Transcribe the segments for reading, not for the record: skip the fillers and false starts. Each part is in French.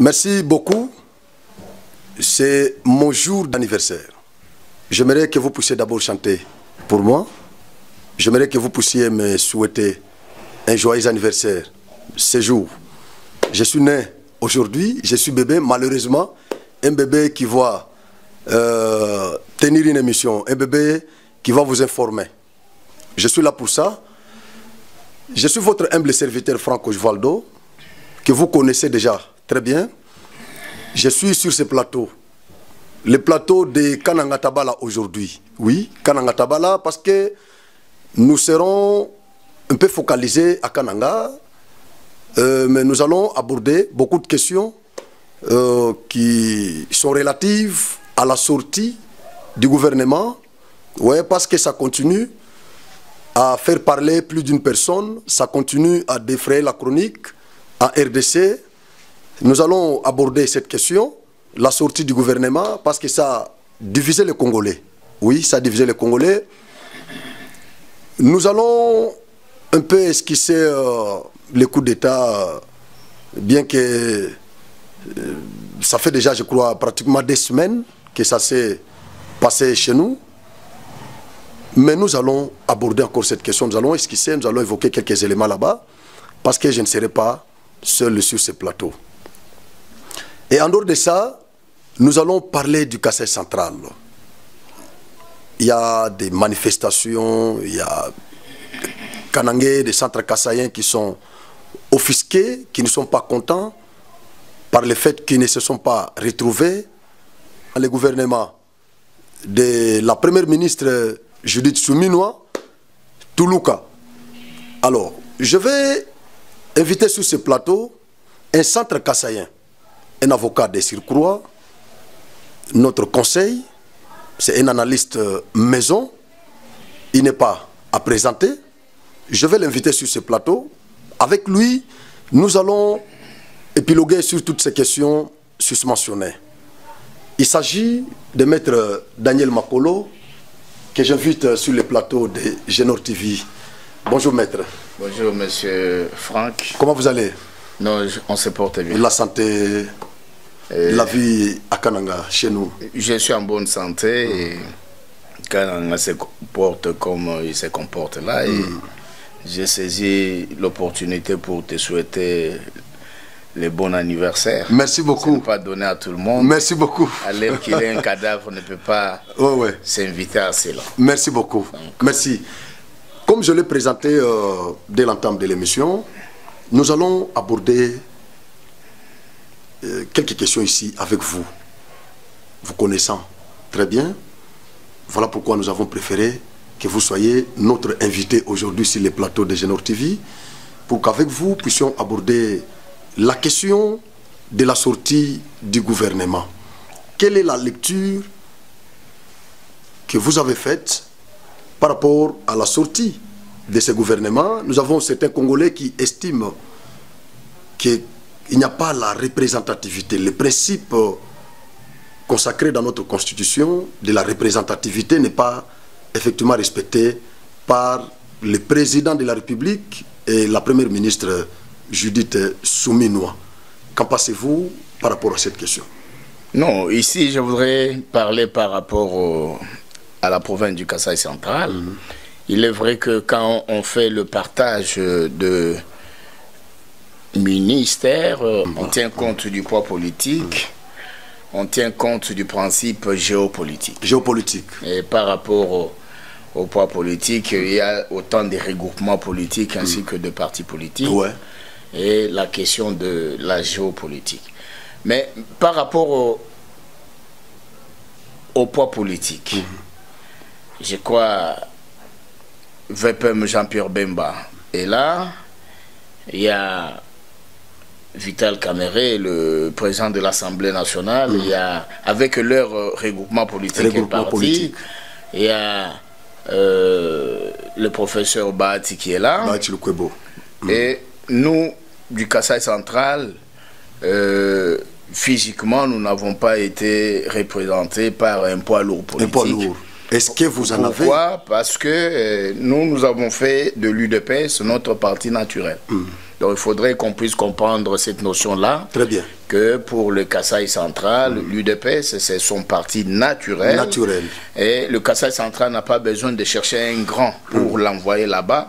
Merci beaucoup. C'est mon jour d'anniversaire. J'aimerais que vous puissiez d'abord chanter pour moi. J'aimerais que vous puissiez me souhaiter un joyeux anniversaire ce jour. Je suis né aujourd'hui, je suis bébé, malheureusement, un bébé qui va tenir une émission, un bébé qui va vous informer. Je suis là pour ça. Je suis votre humble serviteur Franco Osvaldo, que vous connaissez déjà très bien. Je suis sur ce plateau, le plateau de Kananga Tabala aujourd'hui. Oui, Kananga Tabala, parce que nous serons un peu focalisés à Kananga, mais nous allons aborder beaucoup de questions qui sont relatives à la sortie du gouvernement. Ouais, parce que ça continue à faire parler plus d'une personne, ça continue à défrayer la chronique en RDC. Nous allons aborder cette question, la sortie du gouvernement, parce que ça a divisé les Congolais. Oui, ça a divisé les Congolais. Nous allons un peu esquisser les coups d'État, bien que ça fait déjà, je crois, pratiquement des semaines que ça s'est passé chez nous. Mais nous allons aborder encore cette question, nous allons esquisser, nous allons évoquer quelques éléments là-bas, parce que je ne serai pas seul sur ce plateau. Et en dehors de ça, nous allons parler du Kasaï central. Il y a des manifestations, il y a des Kanangais, des centres kassaïens qui sont offusqués, qui ne sont pas contents par le fait qu'ils ne se sont pas retrouvés dans le gouvernement de la première ministre Judith Suminwa Toulouka. Alors, je vais inviter sur ce plateau un centre kassaïen, un avocat de surcroît, notre conseil, c'est un analyste maison, il n'est pas à présenter. Je vais l'inviter sur ce plateau. Avec lui, nous allons épiloguer sur toutes ces questions susmentionnées. Il s'agit de maître Daniel Makolo, que j'invite sur le plateau de Genor TV. Bonjour maître. Bonjour monsieur Franck. Comment vous allez? Non, on se porte bien. La santé, la vie à Kananga, chez nous? Je suis en bonne santé et Kananga se comporte comme il se comporte là. Et j'ai saisi l'opportunité pour te souhaiter le bon anniversaire. Merci beaucoup. Ce n'est pas donné à tout le monde. Merci beaucoup. À l'heure qu'il est un cadavre, on ne peut pas s'inviter à cela. Merci beaucoup. Donc, merci. Comme je l'ai présenté dès l'entame de l'émission, nous allons aborder quelques questions ici avec vous. Vous connaissant très bien. Voilà pourquoi nous avons préféré que vous soyez notre invité aujourd'hui sur les plateaux de Genor TV, pour qu'avec vous puissions aborder la question de la sortie du gouvernement. Quelle est la lecture que vous avez faite par rapport à la sortie de ce gouvernement? Nous avons certains Congolais qui estiment qu'il n'y a pas la représentativité. Le principe consacré dans notre constitution de la représentativité n'est pas effectivement respecté par le président de la République et la première ministre Judith Suminwa. Qu'en pensez-vous par rapport à cette question? Non, ici je voudrais parler par rapport à la province du Kasaï central. Il est vrai que quand on fait le partage de ministères, on tient compte du poids politique, on tient compte du principe géopolitique. Et par rapport au poids politique, il y a autant de regroupements politiques ainsi que de partis politiques. Et la question de la géopolitique. Mais par rapport au poids politique, je crois VPM Jean-Pierre Bemba est là, il y a Vital Kamerhe, le président de l'Assemblée nationale, il y a, avec leur regroupement politique et parti, il y a le professeur Bahati qui est là, et nous, du Kasaï central, physiquement, nous n'avons pas été représentés par un poids lourd politique. Un poids lourd. Est-ce que vous en avez? Pourquoi? Parce que nous avons fait de l'UDPS notre parti naturel. Donc il faudrait qu'on puisse comprendre cette notion-là. Très bien. que pour le Kasaï central, l'UDPS, c'est son parti naturel. Et le Kasaï central n'a pas besoin de chercher un grand pour l'envoyer là-bas.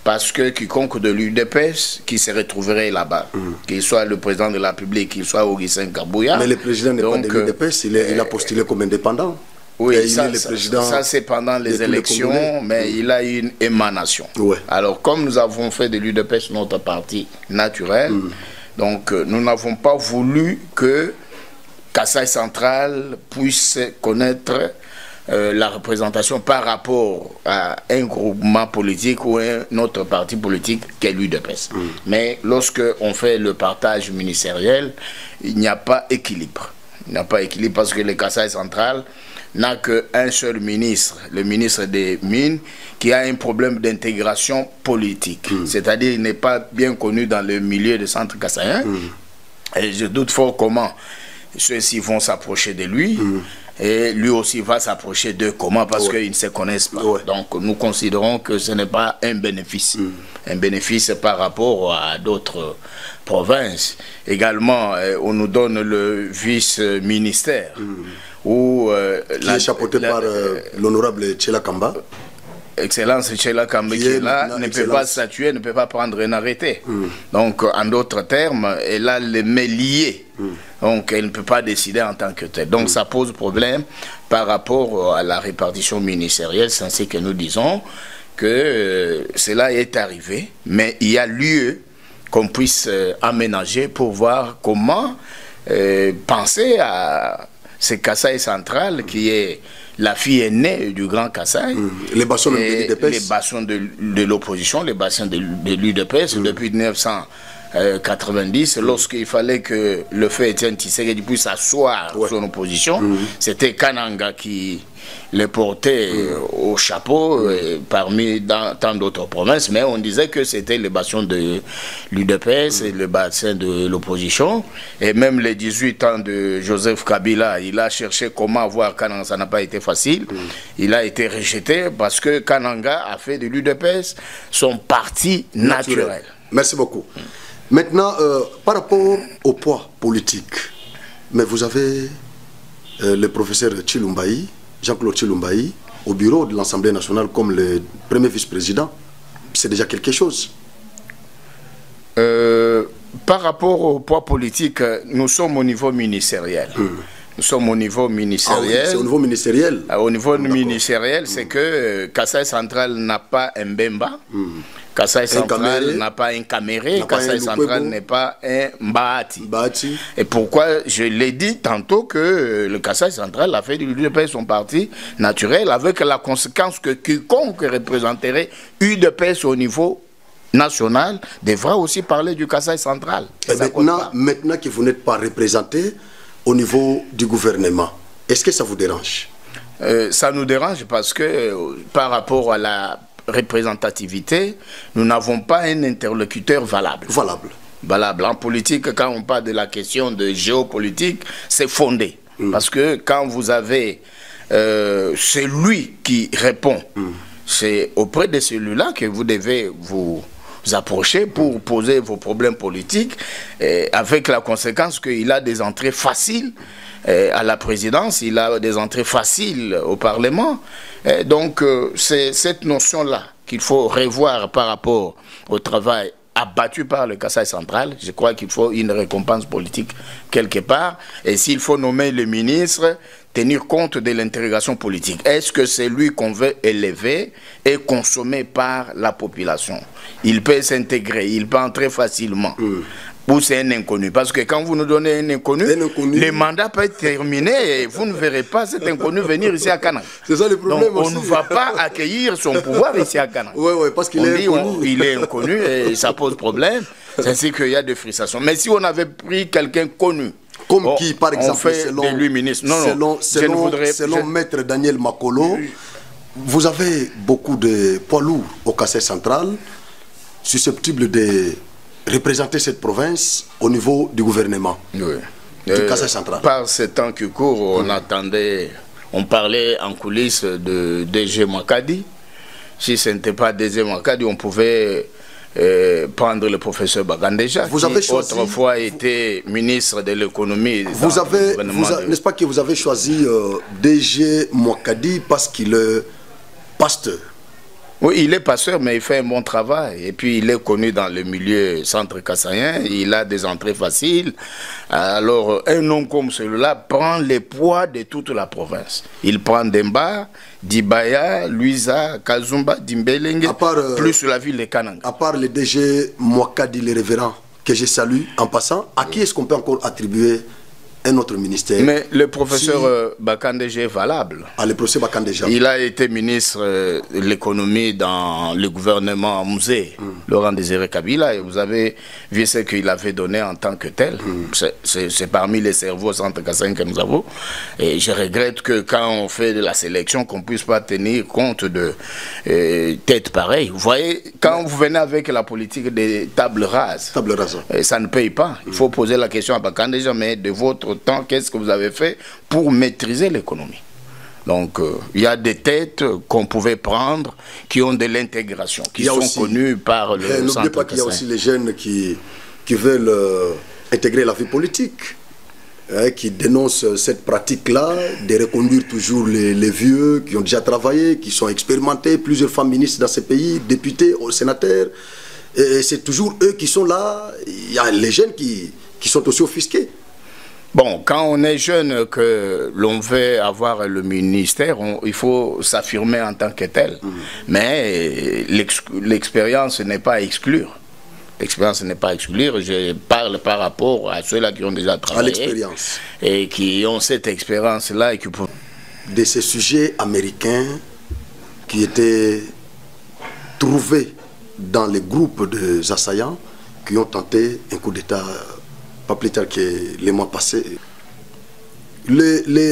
Parce que quiconque de l'UDPS qui se retrouverait là-bas, qu'il soit le président de la République, qu'il soit Augustin Kabouya. Mais le président n'est pas de l'UDPS, il a postulé comme indépendant. Oui, ça c'est pendant les élections, mais il a une émanation. Ouais. Alors, comme nous avons fait de l'UDPS notre parti naturel, donc nous n'avons pas voulu que Kasaï central puisse connaître la représentation par rapport à un groupement politique ou un autre parti politique qu'est l'UDPS. Mais lorsque on fait le partage ministériel, il n'y a pas équilibre. Il n'y a pas équilibre parce que le Kasaï central n'a qu'un seul ministre, le ministre des Mines, qui a un problème d'intégration politique. C'est-à-dire qu'il n'est pas bien connu dans le milieu de centre kassaïen. Et je doute fort comment ceux-ci vont s'approcher de lui. Et lui aussi va s'approcher d'eux. Comment? Parce qu'ils ne se connaissent pas. Donc nous considérons que ce n'est pas un bénéfice. Un bénéfice par rapport à d'autres provinces. Également, on nous donne le vice-ministère. Qui est chapeauté par l'honorable Tchela Kamba. Excellence Tchela Kamba qui est là, ne peut pas statuer, ne peut pas prendre un arrêté. Donc, en d'autres termes, elle a les mains liées. Donc, elle ne peut pas décider en tant que telle. Donc, ça pose problème par rapport à la répartition ministérielle. C'est ainsi que nous disons que cela est arrivé, mais il y a lieu qu'on puisse aménager pour voir comment penser à ce Kasaï central qui est la fille aînée du Grand Kasaï. Les bassins de l'UDPS. Les bassins de l'opposition, les bassins de l'UDPS depuis 1990, lorsqu'il fallait que le fait Étienne Tshisekedi puisse asseoir son opposition, c'était Kananga qui le portait au chapeau parmi tant d'autres provinces, mais on disait que c'était le bassin de l'UDPS et le bassin de l'opposition. Et même les 18 ans de Joseph Kabila, il a cherché comment avoir Kananga, ça n'a pas été facile. Il a été rejeté parce que Kananga a fait de l'UDPS son parti naturel. Merci beaucoup. Maintenant, par rapport au poids politique, mais vous avez le professeur Tshilumbaï, Jean-Claude Tshilumbaï, au bureau de l'Assemblée nationale comme le premier vice-président. C'est déjà quelque chose. Par rapport au poids politique, nous sommes au niveau ministériel. Nous sommes au niveau ministériel. C'est au niveau ministériel. Au niveau ministériel, c'est que Kasaï central n'a pas un Bemba. Kasaï central n'a pas un Caméré, Kasaï central n'est pas un Mbahati. Et pourquoi je l'ai dit tantôt que le Kasaï central a fait de l'UDPS son parti naturel avec la conséquence que quiconque représenterait UDPS au niveau national devra aussi parler du Kasaï central. Maintenant que vous n'êtes pas représenté au niveau du gouvernement, est-ce que ça vous dérange? Ça nous dérange parce que par rapport à la représentativité, nous n'avons pas un interlocuteur valable. Valable. En politique, quand on parle de la question de géopolitique, c'est fondé. Parce que quand vous avez celui qui répond, c'est auprès de celui-là que vous devez vous approcher pour poser vos problèmes politiques, avec la conséquence qu'il a des entrées faciles à la présidence, il a des entrées faciles au Parlement. Donc, c'est cette notion-là qu'il faut revoir par rapport au travail abattu par le Kasaï central. Je crois qu'il faut une récompense politique quelque part. Et s'il faut nommer le ministre, tenir compte de l'intégration politique. Est-ce que c'est lui qu'on veut élever et consommer par la population? Il peut s'intégrer, il peut entrer facilement. Ou c'est un inconnu. Parce que quand vous nous donnez un inconnu, le mandat peut être terminé et vous ne verrez pas cet inconnu venir ici à Kananga. C'est ça le problème. Donc on ne va pas accueillir son pouvoir ici à Kananga. Oui, parce qu'il est inconnu. Il est inconnu et ça pose problème. C'est ainsi qu'il y a des frustrations. Mais si on avait pris quelqu'un connu, comme qui, par exemple, selon Maître Daniel Makolo, vous avez beaucoup de poids lourds au Kasaï central susceptibles de représenter cette province au niveau du gouvernement du Kasaï central. Par ce temps qui court, on parlait en coulisses de DG Makadi. Si ce n'était pas DG Makadi, on pouvait prendre le professeur Bakandeja, qui autrefois était ministre de l'économie. N'est-ce pas que vous avez choisi DG Mwakadi parce qu'il est pasteur? Oui, il est pasteur, mais il fait un bon travail. Et puis, il est connu dans le milieu centre-kassaïen. Il a des entrées faciles. Alors, un homme comme celui-là prend les poids de toute la province. Il prend Demba, Dibaya, Luisa, Kazumba, Dimbelenge, plus la ville de Kananga. À part le DG Mwakadi, le révérend, que je salue en passant, à qui est-ce qu'on peut encore attribuer un autre ministère? Mais le professeur Bakandeja est valable. Ah, le professeur Bakandeja. Il a été ministre de l'économie dans le gouvernement Musée, Laurent Désiré Kabila, et vous avez vu ce qu'il avait donné en tant que tel. C'est parmi les cerveaux centre-kassaïens que nous avons. Et je regrette que quand on fait de la sélection, qu'on ne puisse pas tenir compte de têtes pareilles. Vous voyez, quand vous venez avec la politique des tables rases, ça ne paye pas. Il faut poser la question à Bakandeja, mais de votre temps, qu'est-ce que vous avez fait pour maîtriser l'économie? Donc, il y a des têtes qu'on pouvait prendre qui ont de l'intégration, qui sont connues par le centre. N'oubliez pas qu'il y a aussi les jeunes qui veulent intégrer la vie politique, qui dénoncent cette pratique-là, de reconduire toujours les vieux qui ont déjà travaillé, qui sont expérimentés, plusieurs femmes ministres dans ces pays, députés, sénateurs. Et c'est toujours eux qui sont là. Il y a les jeunes qui sont aussi offusqués. Bon, quand on est jeune, que l'on veut avoir le ministère, il faut s'affirmer en tant que tel. Mais l'expérience n'est pas à exclure. L'expérience n'est pas à exclure. Je parle par rapport à ceux-là qui ont déjà travaillé. Et qui ont cette expérience-là. De ces sujets américains qui étaient trouvés dans les groupes des assaillants qui ont tenté un coup d'État pas plus tard que les mois passés. Il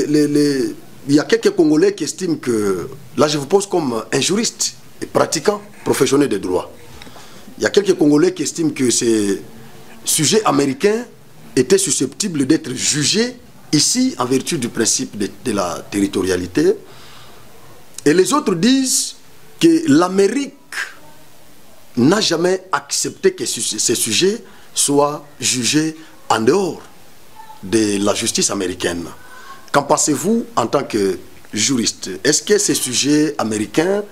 y a quelques Congolais qui estiment que, là je vous pose comme un juriste et pratiquant, professionnel de droit, il y a quelques Congolais qui estiment que ces sujets américains étaient susceptibles d'être jugés ici en vertu du principe de la territorialité. Et les autres disent que l'Amérique n'a jamais accepté que ces sujets soient jugés en dehors de la justice américaine. Qu'en pensez-vous en tant que juriste? Est-ce que ces sujets américains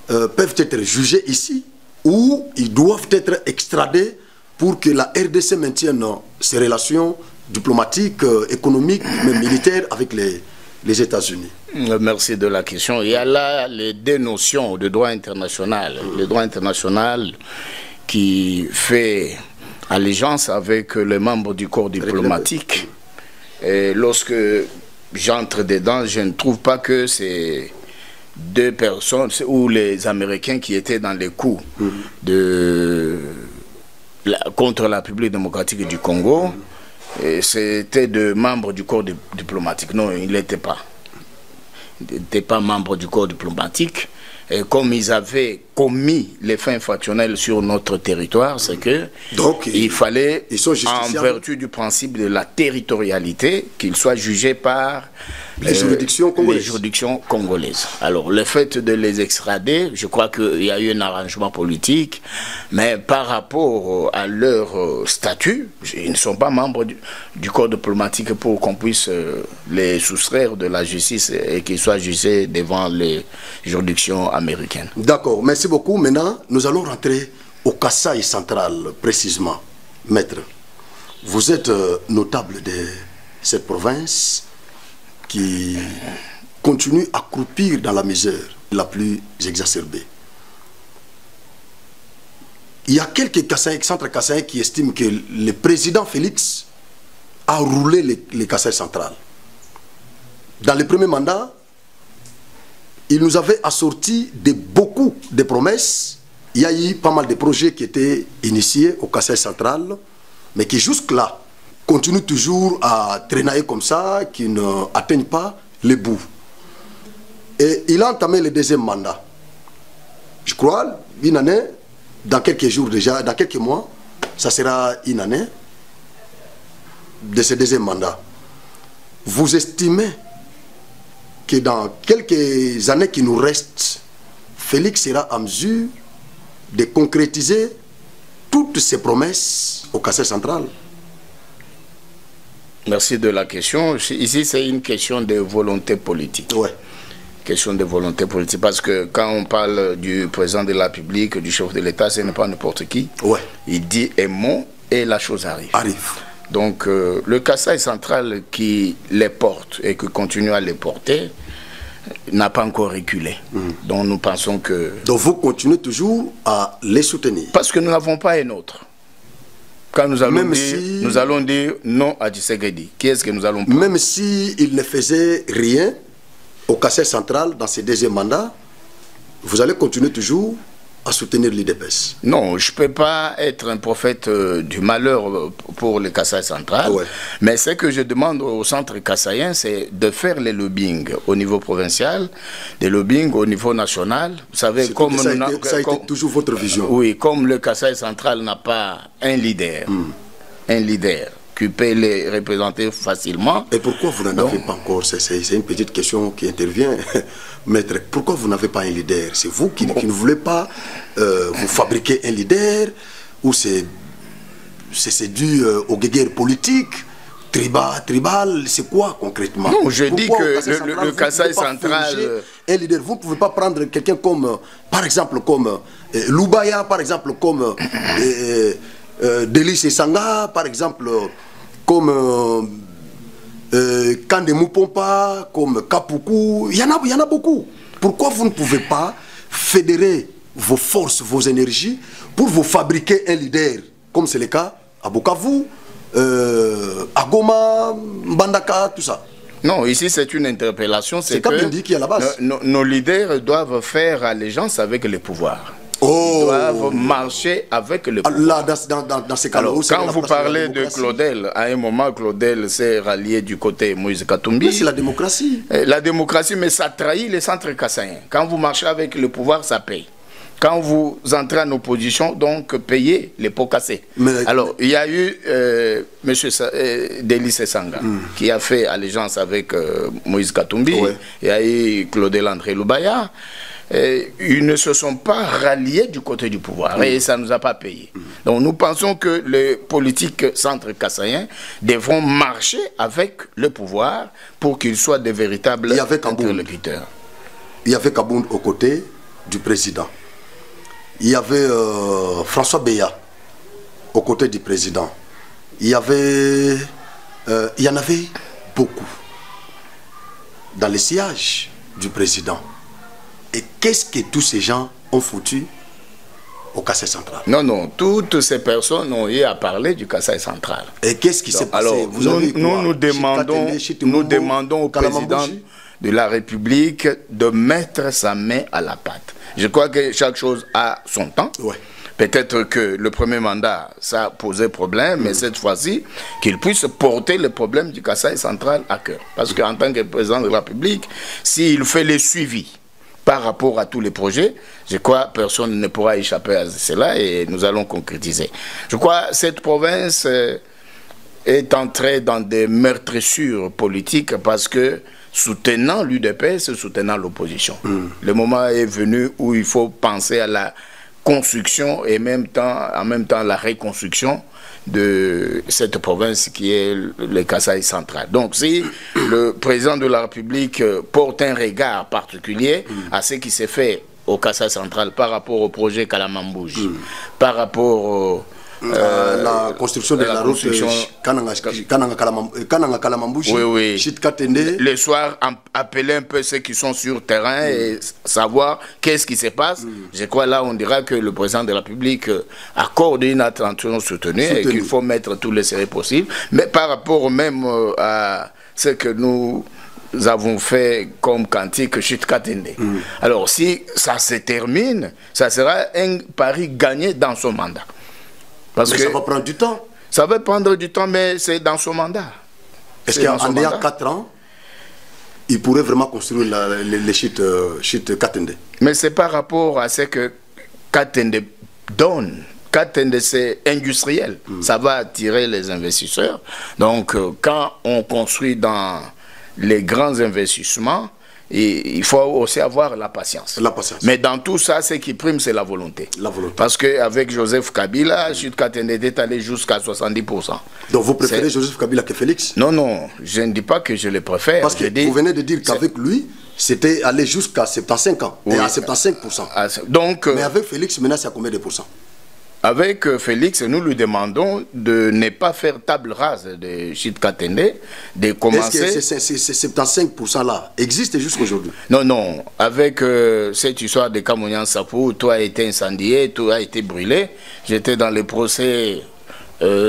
peuvent être jugés ici ou ils doivent être extradés pour que la RDC maintienne ses relations diplomatiques, économiques, même militaires avec les États-Unis? Merci de la question. Il y a là les deux notions de droit international. Le droit international qui fait allégeance avec les membres du corps diplomatique. Et lorsque j'entre dedans, je ne trouve pas que c'est deux personnes ou les Américains qui étaient dans les coups contre la République démocratique du Congo. C'était de membres du corps diplomatique. Non, il n'était pas. Il n'était pas membre du corps diplomatique. Et comme ils avaient commis les faits infractionnels sur notre territoire, c'est que il fallait, en vertu du principe de la territorialité, qu'ils soient jugés par les juridictions congolaises. Alors, le fait de les extrader, je crois qu'il y a eu un arrangement politique, mais par rapport à leur statut, ils ne sont pas membres du corps diplomatique pour qu'on puisse les soustraire de la justice et qu'ils soient jugés devant les juridictions américaines. D'accord, merci beaucoup. Maintenant, nous allons rentrer au Kasaï central, précisément. Maître, vous êtes notable de cette province qui continue à croupir dans la misère la plus exacerbée. Il y a quelques centres Kasaï qui estiment que le président Félix a roulé les Kasaï centrales. Dans le premier mandat, il nous avait assorti de beaucoup de promesses. Il y a eu pas mal de projets qui étaient initiés au Kasaï central, mais qui jusque-là continuent toujours à traîner comme ça, qui n'atteignent pas les bouts. Et il a entamé le deuxième mandat. Je crois, une année, dans quelques jours déjà, dans quelques mois, ça sera une année de ce deuxième mandat. Vous estimez que dans quelques années qui nous restent, Félix sera en mesure de concrétiser toutes ces promesses au Kassai central? Merci de la question. Ici, c'est une question de volonté politique. Ouais. Question de volonté politique. Parce que quand on parle du président de la République, du chef de l'État, ce n'est pas n'importe qui. Ouais. Il dit un mot et la chose arrive. Donc, le Kassai central qui les porte et qui continue à les porter n'a pas encore reculé. Donc, nous pensons que... Donc, vous continuez toujours à les soutenir? Parce que nous n'avons pas un autre. Quand nous allons dire non à Tshisekedi, qui est-ce que nous allons prendre? Même s'il ne faisait rien au Kassai central dans ses deuxièmes mandats, vous allez continuer toujours à soutenir l'UDPS? Non, je ne peux pas être un prophète du malheur pour le Kassai central, ouais. Mais ce que je demande au centre kassaïen, c'est de faire les lobbying au niveau provincial, des lobbying au niveau national. Vous savez, comme ça a été toujours votre vision. Oui, comme le Kassai central n'a pas un leader qui peut les représenter facilement. Et pourquoi vous n'en avez pas encore? C'est une petite question qui intervient, maître. Pourquoi vous n'avez pas un leader? C'est vous qui ne voulez pas vous fabriquer un leader? Ou c'est dû aux guerres politiques, tribal? C'est quoi concrètement? Non, je dis que le Kassai central... Un leader, vous ne pouvez pas prendre quelqu'un comme, par exemple, comme Lubaya, par exemple, comme Delis Sanga, par exemple... comme Kande Moupompa, comme Kapuku, il y en a beaucoup. Pourquoi vous ne pouvez pas fédérer vos forces, vos énergies, pour vous fabriquer un leader, comme c'est le cas à Bukavu, à Goma, Mbandaka, tout ça? Non, ici c'est une interpellation, c'est que qui est à la base. Nos leaders doivent faire allégeance avec le pouvoir. Ils doivent marcher avec le pouvoir. Là, dans ces cas-là, quand vous parlez de Claudel, à un moment, Claudel s'est rallié du côté Moïse Katumbi. Mais c'est la démocratie. La démocratie, mais ça trahit les centres kassaïens. Quand vous marchez avec le pouvoir, ça paye. Quand vous entrez en opposition, donc payez les pots cassés. Alors, il y a eu M. Delis Sanga qui a fait allégeance avec Moïse Katumbi. Ouais. Il y a eu Claudel André Lubaya. Ils ne se sont pas ralliés du côté du pouvoir et ça ne nous a pas payé. Donc nous pensons que les politiques centres kassaïens devront marcher avec le pouvoir pour qu'ils soient des véritables interlocuteurs. Il y avait Kabound aux côtés du président. Il y avait François Beya aux côtés du président. Il y en avait beaucoup dans le sillage du président. Et qu'est-ce que tous ces gens ont foutu au Kassai central? Non, toutes ces personnes ont eu à parler du Kassai central. Et qu'est-ce qui s'est passé? Alors, nous demandons au président de la République de mettre sa main à la pâte. Je crois que chaque chose a son temps. Ouais. Peut-être que le premier mandat, ça a posé problème, mais cette fois-ci, qu'il puisse porter le problème du Kassai central à cœur. Parce qu'en tant que président de la République, s'il fait le suivi par rapport à tous les projets, je crois que personne ne pourra échapper à cela et nous allons concrétiser. Je crois que cette province est entrée dans des meurtrissures politiques parce que soutenant l'UDPS, soutenant l'opposition. Le moment est venu où il faut penser à la construction et en même temps la reconstruction de cette province qui est le Kassai central. Donc si le président de la République porte un regard particulier à ce qui s'est fait au Kassai central par rapport au projet Kalamambouji, par rapport la construction de la route Kananga Kalamambouji, le soir appeler un peu ceux qui sont sur terrain et savoir qu'est-ce qui se passe. Je crois là on dira que le président de la République accorde une attention soutenue et qu'il faut mettre tous les serrés possibles. Mais par rapport même à ce que nous avons fait comme cantique Chit Katende. Alors si ça se termine, ça sera un pari gagné dans son mandat. Parce que ça va prendre du temps. Ça va prendre du temps, mais c'est dans son mandat. Est-ce qu'en ayant 4 ans, il pourrait vraiment construire les Chit Katende? Mais c'est par rapport à ce que Katende donne. Katende, c'est industriel. Ça va attirer les investisseurs. Donc, quand on construit dans les grands investissements, Et il faut aussi avoir la patience. La patience. Mais dans tout ça, ce qui prime, c'est la volonté. La volonté. Parce qu'avec Joseph Kabila, Chute Katende est allé jusqu'à 70%. Donc vous préférez Joseph Kabila que Félix? Non, non, je ne dis pas que je le préfère. Parce que vous venez de dire qu'avec lui, c'était allé jusqu'à 75 ans. Oui. Et à 75%. Donc, mais avec Félix, maintenant, c'est à combien de pourcents? Avec Félix, nous lui demandons de ne pas faire table rase de Chute Katende, de commencer... Est-ce que ces 75%-là existent jusqu'aujourd'hui? Non, non. Avec cette histoire de Kamonian Sapou, tout a été incendié, tout a été brûlé. J'étais dans le procès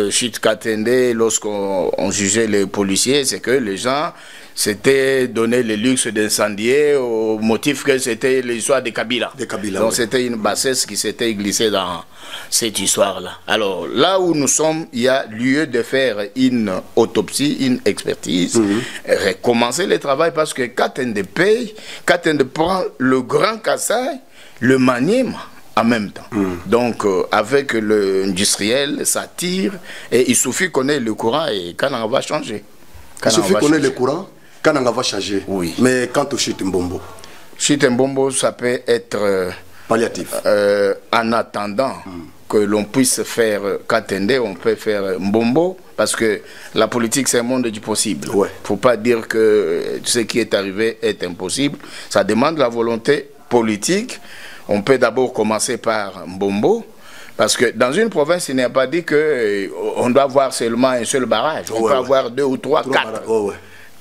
Chute Katende lorsqu'on jugeait les policiers, c'est que les gens s'étaient donné le luxe d'incendier au motif que c'était l'histoire de Kabila. Donc c'était une bassesse qui s'était glissée dans cette histoire-là. Alors là où nous sommes, il y a lieu de faire une autopsie, une expertise, recommencer le travail parce que Katende paye, Katende prend le Grand Kassai, le Maniema en même temps. Donc avec l'industriel, ça tire et il suffit qu'on ait le courant et Kananga va changer. Il suffit qu'on ait le courant, Kananga va changer. Oui. Mais quant au Chute Mbombo? Chute Mbombo, ça peut être palliatif. En attendant que l'on puisse faire Katende, on peut faire Mbombo, parce que la politique c'est un monde du possible. Il ne faut pas dire que ce qui est arrivé est impossible. Ça demande la volonté politique. On peut d'abord commencer par Mbombo, parce que dans une province, il n'est pas dit qu'on doit avoir seulement un seul barrage. On peut avoir 2 ou 3, 4.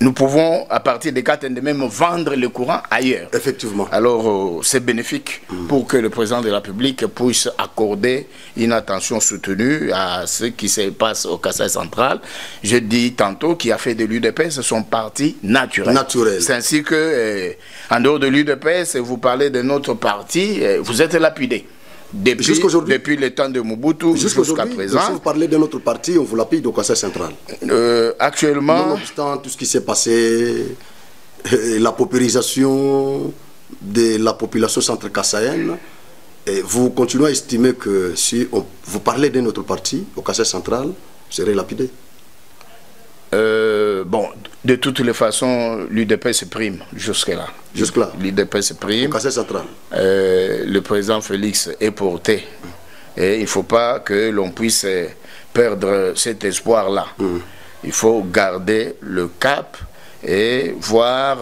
Nous pouvons, à partir des 4, même vendre le courant ailleurs. Effectivement. Alors, c'est bénéfique pour que le président de la République puisse accorder une attention soutenue à ce qui se passe au Kassai central. Je dis tantôt qu'il a fait de l'UDPS son parti naturel. C'est ainsi que, en dehors de l'UDPS, vous parlez de notre parti, vous êtes lapidé. Depuis le temps de Mobutu jusqu'à présent. Si vous parlez de notre parti, on vous lapide au Kassai central. Actuellement... Nonobstant tout ce qui s'est passé, la paupérisation de la population centre-kassaïenne, vous continuez à estimer que si vous parlez de notre parti au Kassai central, vous serez lapidé? Bon, de toutes les façons, l'UDPS prime jusque-là. Jusque-là. L'UDPS prime. Au Kassai central. Le président Félix est porté. Et il ne faut pas que l'on puisse perdre cet espoir-là. Il faut garder le cap et voir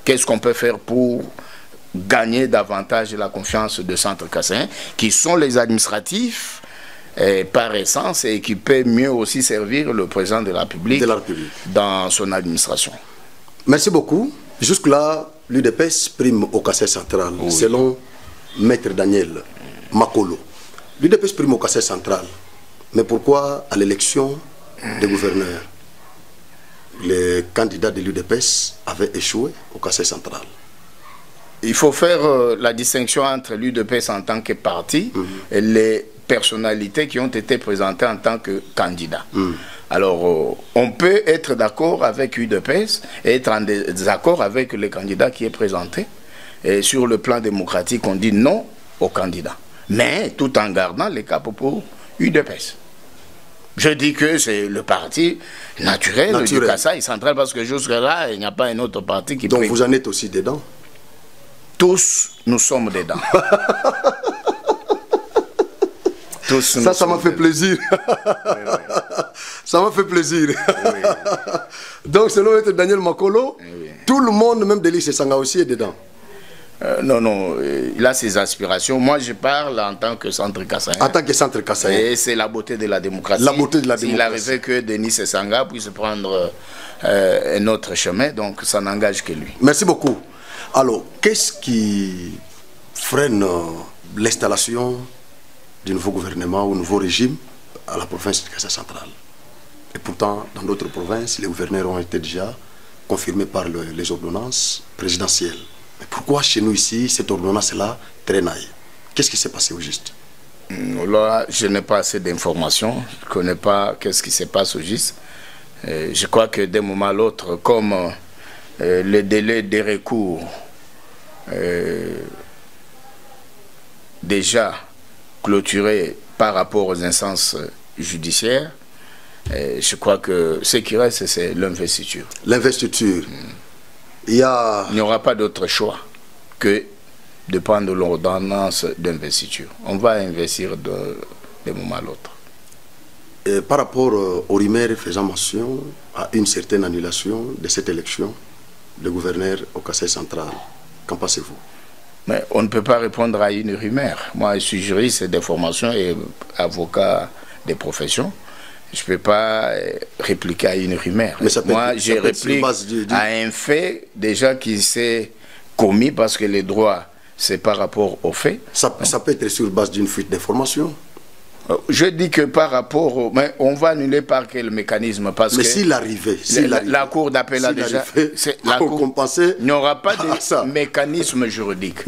qu'est-ce qu'on peut faire pour gagner davantage la confiance de Centre Kassaïen, qui sont les administratifs par essence et qui peut mieux aussi servir le président de la République, dans son administration. Merci beaucoup. Jusque-là, l'UDPS prime au Kassai central, selon Maître Daniel Makolo. L'UDPS prime au Kassai central. Mais pourquoi à l'élection des gouverneurs, les candidats de l'UDPS avaient échoué au Kassai central? Il faut faire la distinction entre l'UDPS en tant que parti et les personnalités qui ont été présentées en tant que candidats. Alors, on peut être d'accord avec l'UDPS et être en désaccord avec le candidat qui est présenté. Et sur le plan démocratique, on dit non au candidat. Mais tout en gardant les cap pour l'UDPS. Je dis que c'est le parti naturel du Kassai central parce que jusque-là, il n'y a pas un autre parti qui... Donc vous en êtes aussi dedans? Tous, nous sommes dedans. Ça m'a fait plaisir. Ça m'a fait plaisir. Donc, selon Maître Daniel Makolo, tout le monde, même Delis Sanga aussi, est dedans. Non, non, il a ses aspirations. Moi, je parle en tant que centre kassaïen. En tant que centre kassaïen. Et c'est la beauté de la démocratie. La beauté de la démocratie. Il arrivait que Denis Sanga puisse prendre un autre chemin, donc ça n'engage que lui. Merci beaucoup. Alors, qu'est-ce qui freine l'installation du nouveau gouvernement ou nouveau régime à la province de Kassai central? Et pourtant, dans d'autres provinces, les gouverneurs ont été déjà confirmés par les ordonnances présidentielles. Mais pourquoi chez nous ici, cette ordonnance-là traînaille? Qu'est-ce qui s'est passé au juste? Là, je n'ai pas assez d'informations. Je ne connais pas qu'est-ce qui se passe au juste. Je crois que d'un moment à l'autre, comme le délai des recours déjà clôturé par rapport aux instances judiciaires, je crois que ce qui reste, c'est l'investiture. L'investiture. Il n'y aura pas d'autre choix que de prendre l'ordonnance d'investiture. On va investir d'un moment à l'autre. Par rapport aux rumeurs faisant mention à une certaine annulation de cette élection de gouverneur au Kassai central, qu'en pensez-vous? Mais on ne peut pas répondre à une rumeur. Moi, je suis juriste de formation et avocat de profession. Je ne peux pas répliquer à une rumeur. Moi, je réplique à un fait déjà qui s'est commis parce que les droits, c'est par rapport aux faits. Ça peut être sur base d'une fuite d'information. Je dis que par rapport au... Mais on va annuler par quel mécanisme? Parce mais que s'il arrivait... la Cour d'appel a déjà... Il n'y aura pas de mécanisme juridique.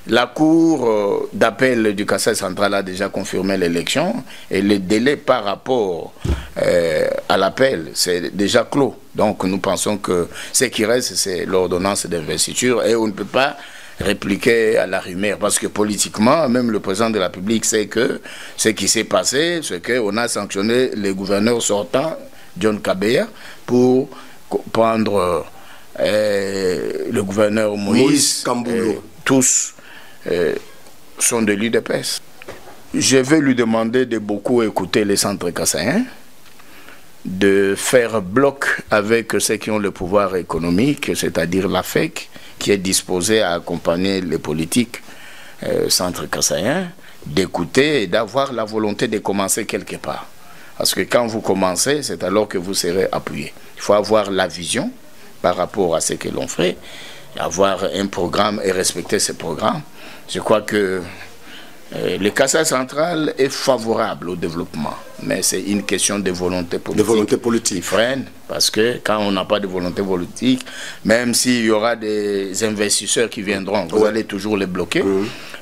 La Cour d'appel du Kassai central a déjà confirmé l'élection et le délai par rapport à l'appel, c'est déjà clos. Donc nous pensons que ce qui reste, c'est l'ordonnance d'investiture et on ne peut pas répliquer à la rumeur, parce que politiquement, même le président de la République sait que ce qui s'est passé, c'est qu'on a sanctionné les gouverneurs sortants, John Kabeya, pour prendre le gouverneur Moïse Kamboulou. Tous sont de l'UDPS. Je vais lui demander de beaucoup écouter les centres kassaïens, de faire bloc avec ceux qui ont le pouvoir économique, c'est-à-dire la FEC, qui est disposé à accompagner les politiques centres kassaïens, d'écouter et d'avoir la volonté de commencer quelque part. Parce que quand vous commencez, c'est alors que vous serez appuyé. Il faut avoir la vision par rapport à ce que l'on fait, avoir un programme et respecter ce programme. Je crois que le Kassai central est favorable au développement, mais c'est une question de volonté politique. De volonté politique. Qui freine, parce que quand on n'a pas de volonté politique, même s'il y aura des investisseurs qui viendront, vous allez toujours les bloquer.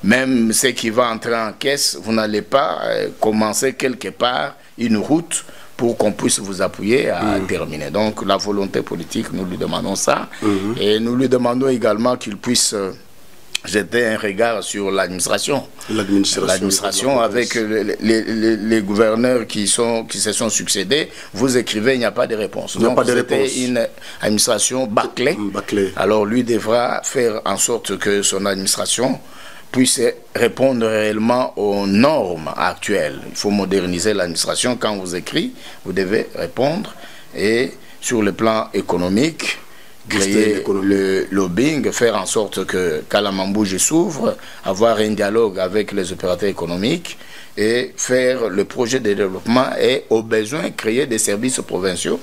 Même ceux qui vont entrer en caisse, vous n'allez pas commencer quelque part une route pour qu'on puisse vous appuyer à terminer. Donc la volonté politique, nous lui demandons ça. Et nous lui demandons également qu'il puisse... jeter un regard sur l'administration. L'administration avec les gouverneurs qui se sont succédés, vous écrivez, il n'y a pas de réponse. Donc c'était une administration bâclée. Alors lui devra faire en sorte que son administration puisse répondre réellement aux normes actuelles. Il faut moderniser l'administration. Quand vous écrivez, vous devez répondre. Et sur le plan économique, créer le lobbying, faire en sorte que Kalamambouji s'ouvre, avoir un dialogue avec les opérateurs économiques et faire le projet de développement et au besoin créer des services provinciaux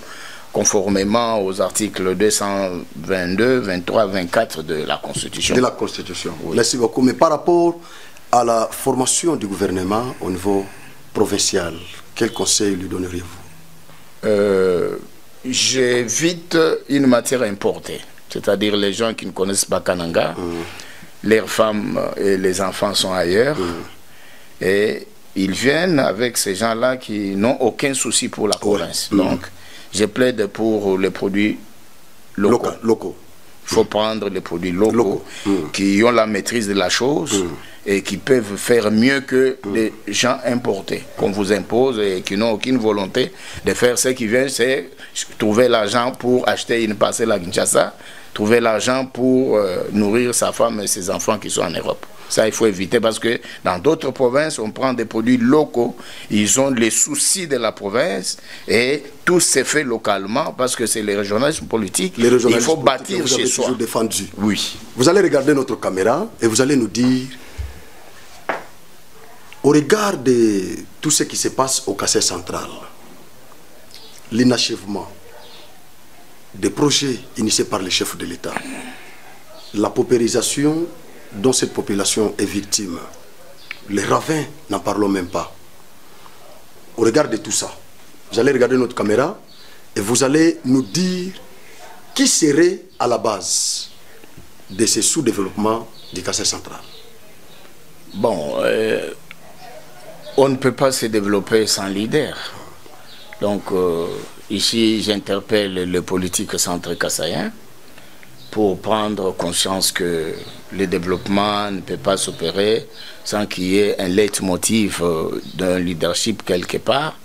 conformément aux articles 222, 23, 24 de la Constitution. De la Constitution. Oui. Merci beaucoup. Mais par rapport à la formation du gouvernement au niveau provincial, quel conseil lui donneriez-vous? J'évite une matière importée, c'est-à-dire les gens qui ne connaissent pas Kananga, leurs femmes et les enfants sont ailleurs, et ils viennent avec ces gens-là qui n'ont aucun souci pour la province. Donc, je plaide pour les produits locaux. Il faut prendre les produits locaux qui ont la maîtrise de la chose et qui peuvent faire mieux que les gens importés qu'on vous impose et qui n'ont aucune volonté de faire ce qui vient, c'est trouver l'argent pour acheter une parcelle à Kinshasa, trouver l'argent pour nourrir sa femme et ses enfants qui sont en Europe. Ça, il faut éviter parce que dans d'autres provinces, on prend des produits locaux, ils ont les soucis de la province et tout s'est fait localement parce que c'est le régionalisme politique. Il faut bâtir chez soi. Toujours défendu. Oui. Vous allez regarder notre caméra et vous allez nous dire, au regard de tout ce qui se passe au Kassai central, l'inachèvement des projets initiés par les chefs de l'État, la paupérisation dont cette population est victime, les ravins, n'en parlons même pas. Au regard de tout ça, vous allez regarder notre caméra et vous allez nous dire qui serait à la base de ce sous-développement du Kassai central. Bon, on ne peut pas se développer sans leader. Donc, ici, j'interpelle le politique centre kassaïen pour prendre conscience que le développement ne peut pas s'opérer sans qu'il y ait un leitmotiv d'un leadership quelque part.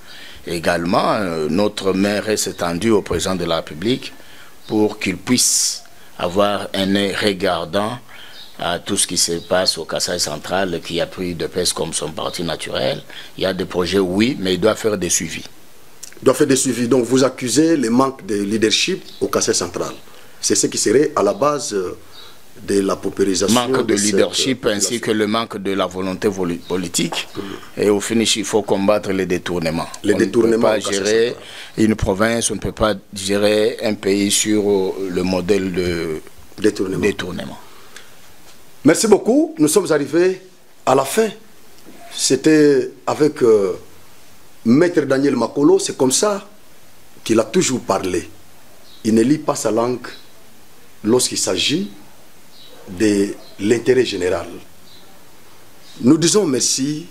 Également, notre main reste étendue au président de la République pour qu'il puisse avoir un œil regardant à tout ce qui se passe au Kasaï central, qui a pris de PES comme son parti naturel. Il y a des projets, oui, mais il doit faire des suivis. Il doit faire des suivis. Donc vous accusez le manque de leadership au Kasaï central. C'est ce qui serait à la base de la paupérisation. Manque de leadership ainsi que le manque de la volonté politique. Et au finish, il faut combattre les détournements. Les détournements. On ne peut pas gérer une province, on ne peut pas gérer un pays sur le modèle de détournement. Merci beaucoup. Nous sommes arrivés à la fin. C'était avec Maître Daniel Makolo. C'est comme ça qu'il a toujours parlé. Il ne lit pas sa langue lorsqu'il s'agit de l'intérêt général. Nous disons merci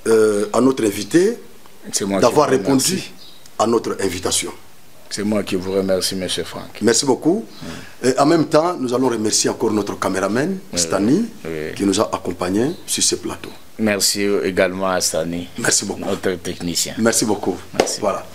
à notre invité d'avoir répondu à notre invitation. C'est moi qui vous remercie, M. Franck. Merci beaucoup. Et en même temps, nous allons remercier encore notre caméraman, Stani, qui nous a accompagnés sur ce plateau. Merci également à Stani. Merci beaucoup. Notre technicien. Merci beaucoup. Merci. Voilà.